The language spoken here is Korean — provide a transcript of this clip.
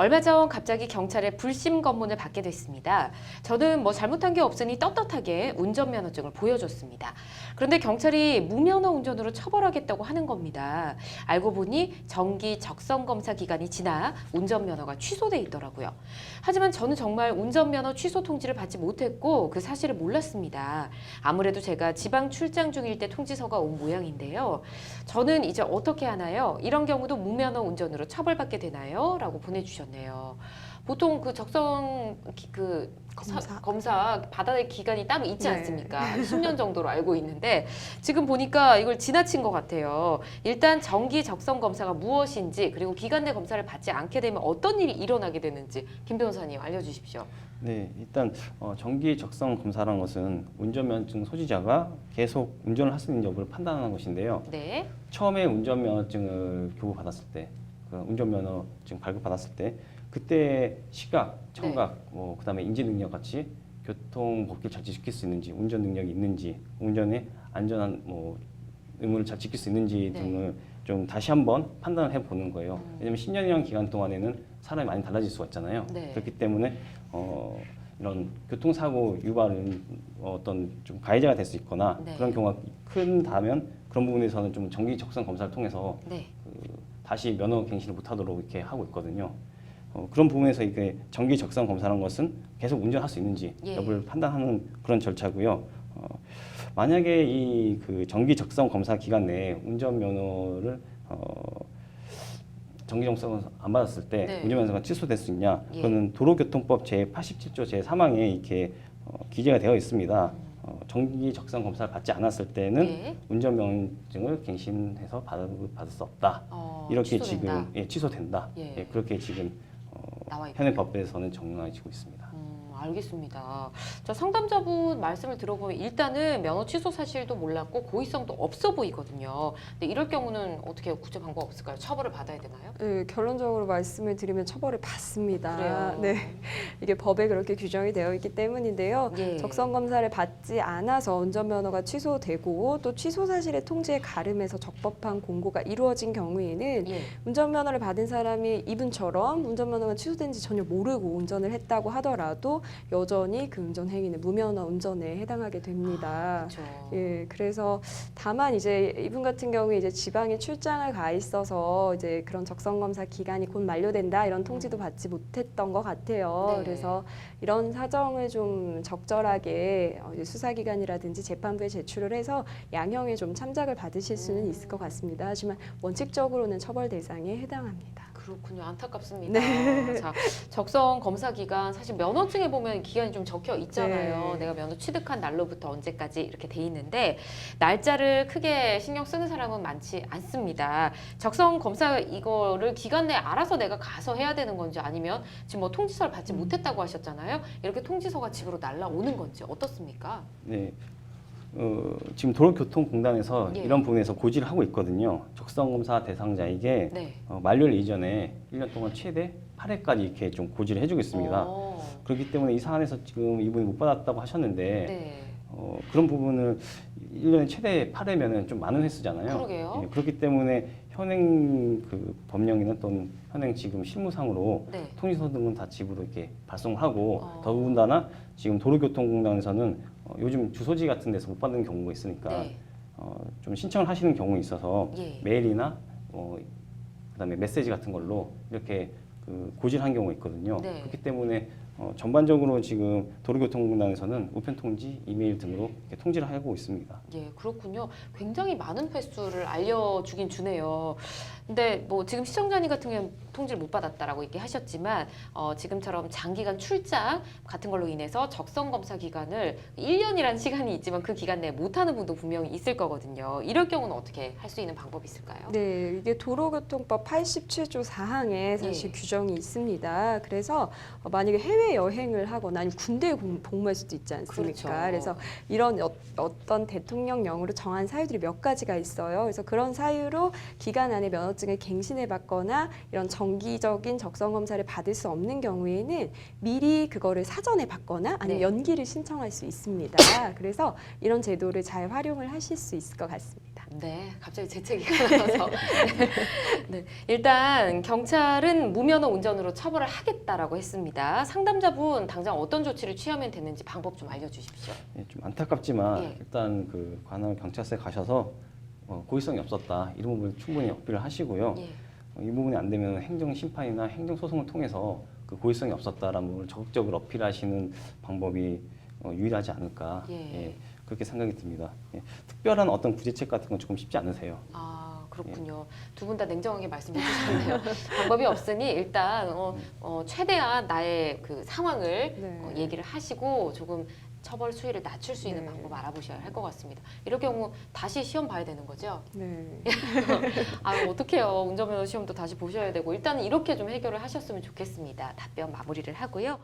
얼마 전 갑자기 경찰에 불심 검문을 받게 됐습니다. 저는 뭐 잘못한 게 없으니 떳떳하게 운전면허증을 보여줬습니다. 그런데 경찰이 무면허 운전으로 처벌하겠다고 하는 겁니다. 알고 보니 정기 적성 검사 기간이 지나 운전면허가 취소돼 있더라고요. 하지만 저는 정말 운전면허 취소 통지를 받지 못했고 그 사실을 몰랐습니다. 아무래도 제가 지방 출장 중일 때 통지서가 온 모양인데요. 저는 이제 어떻게 하나요? 이런 경우도 무면허 운전으로 처벌받게 되나요? 라고 보내주셨네요. 보통 그 적성 검사 받아낼 기간이 따로 있지 네. 않습니까? 10년 정도로 알고 있는데 지금 보니까 이걸 지나친 것 같아요. 일단 정기 적성 검사가 무엇인지 그리고 기간 내 검사를 받지 않게 되면 어떤 일이 일어나게 되는지 김 변호사님 알려주십시오. 네, 일단 정기 적성 검사라는 것은 운전면허증 소지자가 계속 운전을 할 수 있는 여부를 판단하는 것인데요. 네. 처음에 운전면허증을 교부받았을 때, 그 운전면허증 발급받았을 때, 그때 시각, 청각, 그다음에 인지 능력 같이 교통 법규를 잘 지킬 수 있는지, 운전 능력이 있는지, 운전에 안전한 의무를 잘 지킬 수 있는지 등을 좀 다시 한번 판단을 해보는 거예요. 왜냐하면 10년이라는 기간 동안에는 사람이 많이 달라질 수가 있잖아요. 네. 그렇기 때문에 이런 교통사고 유발은 어떤 좀 가해자가 될 수 있거나 네. 그런 경우가 큰다면 그런 부분에서는 좀 정기 적성 검사를 통해서 네. 다시 면허 갱신을 못하도록 이렇게 하고 있거든요. 그런 부분에서 이게 정기 적성 검사라는 것은 계속 운전할 수 있는지 여부를 판단하는 그런 절차고요. 만약에 이 그 정기 적성 검사 기간 내에 운전면허를 정기 적성을 안 받았을 때 운전면허가 취소될 수 있냐? 그거는 도로교통법 제87조 제3항에 이렇게 기재가 되어 있습니다. 정기 적성 검사를 받지 않았을 때는 운전면허증을 갱신해서 받을 수 없다. 이렇게 취소된다. 지금 취소된다. 그렇게 지금 현행 법에서는 적용해지고 있습니다. 알겠습니다. 자, 상담자분 말씀을 들어보면 일단은 면허 취소 사실도 몰랐고 고의성도 없어 보이거든요. 근데 이럴 경우는 어떻게 구제 방법 없을까요? 처벌을 받아야 되나요? 네, 결론적으로 말씀을 드리면 처벌을 받습니다. 그래요. 네, 이게 법에 그렇게 규정이 되어 있기 때문인데요. 적성 검사를 받지 않아서 운전면허가 취소되고 또 취소 사실의 통지에 가름해서 적법한 공고가 이루어진 경우에는 운전면허를 받은 사람이 이분처럼 운전면허가 취소된지 전혀 모르고 운전을 했다고 하더라도 여전히 그 운전 행위는 무면허 운전에 해당하게 됩니다. 그렇죠. 예, 그래서 다만 이제 이분 같은 경우에 이제 지방에 출장을 가 있어서 이제 그런 적성 검사 기간이 곧 만료된다 이런 통지도 받지 못했던 것 같아요. 그래서 이런 사정을 좀 적절하게 이제 수사기관이라든지 재판부에 제출을 해서 양형에 좀 참작을 받으실 수는 있을 것 같습니다. 하지만 원칙적으로는 처벌 대상에 해당합니다. 그렇군요. 안타깝습니다. 자, 적성 검사 기간 사실 면허증에 보면 기간이 좀 적혀 있잖아요. 내가 면허 취득한 날로부터 언제까지 이렇게 돼 있는데 날짜를 크게 신경 쓰는 사람은 많지 않습니다. 적성 검사 이거를 기간 내에 알아서 내가 가서 해야 되는 건지 아니면 지금 뭐 통지서를 받지 못했다고 하셨잖아요. 이렇게 통지서가 집으로 날라오는 건지 어떻습니까? 네. 지금 도로교통공단에서 이런 부분에서 고지를 하고 있거든요. 적성검사 대상자에게 만료일 이전에 1년 동안 최대 8회까지 이렇게 좀 고지를 해주고 있습니다. 그렇기 때문에 이 사안에서 지금 이분이 못 받았다고 하셨는데 그런 부분을 1년에 최대 8회면은 좀 많은 횟수잖아요. 그러게요. 그렇기 때문에 현행 그 법령이나 또는 현행 지금 실무상으로 통지서 등은 다 집으로 이렇게 발송을 하고 더군다나 지금 도로교통공단에서는 요즘 주소지 같은 데서 못 받는 경우가 있으니까 좀 신청을 하시는 경우가 있어서 메일이나 그다음에 메시지 같은 걸로 이렇게 그 고지를 한 경우가 있거든요. 그렇기 때문에 전반적으로 지금 도로교통공단에서는 우편 통지, 이메일 등으로 이렇게 통지를 하고 있습니다. 예, 그렇군요. 굉장히 많은 횟수를 알려주긴 주네요. 근데 뭐 지금 시청자님 같은 경우는 통지를 못 받았다라고 얘기하셨지만 지금처럼 장기간 출장 같은 걸로 인해서 적성 검사 기간을 1년이라는 시간이 있지만 그 기간 내에 못하는 분도 분명히 있을 거거든요. 이럴 경우는 어떻게 할 수 있는 방법이 있을까요? 네, 이게 도로교통법 87조 4항에 사실 규정이 있습니다. 그래서 만약에 해외에 해외 여행을 하거나 아니면 군대에 복무할 수도 있지 않습니까? 그렇죠. 그래서 이런 어떤 대통령령으로 정한 사유들이 몇 가지가 있어요. 그래서 그런 사유로 기간 안에 면허증을 갱신해 받거나 이런 정기적인 적성 검사를 받을 수 없는 경우에는 미리 그거를 사전에 받거나 아니면 네. 연기를 신청할 수 있습니다. 그래서 이런 제도를 잘 활용을 하실 수 있을 것 같습니다. 네, 갑자기 재채기가 나서. 네, 일단 경찰은 무면허 운전으로 처벌을 하겠다라고 했습니다. 상담자분 당장 어떤 조치를 취하면 되는지 방법 좀 알려주십시오. 예, 좀 안타깝지만 예. 일단 그 관할 경찰서에 가셔서 고의성이 없었다 이런 부분을 충분히 어필을 하시고요. 예. 이 부분이 안 되면 행정 심판이나 행정 소송을 통해서 그 고의성이 없었다라는 부분을 적극적으로 어필하시는 방법이 유일하지 않을까 예. 그렇게 생각이 듭니다. 예, 특별한 어떤 구제책 같은 건 조금 쉽지 않으세요. 아, 그렇군요. 두 분 다 냉정하게 말씀해 주셨네요. 방법이 없으니 일단 최대한 나의 그 상황을 네. 얘기를 하시고 조금 처벌 수위를 낮출 수 있는 네. 방법 알아보셔야 할 것 같습니다. 이럴 경우 다시 시험 봐야 되는 거죠? 네. 아, 어떡해요. 운전면허 시험도 다시 보셔야 되고 일단은 이렇게 좀 해결을 하셨으면 좋겠습니다. 답변 마무리를 하고요.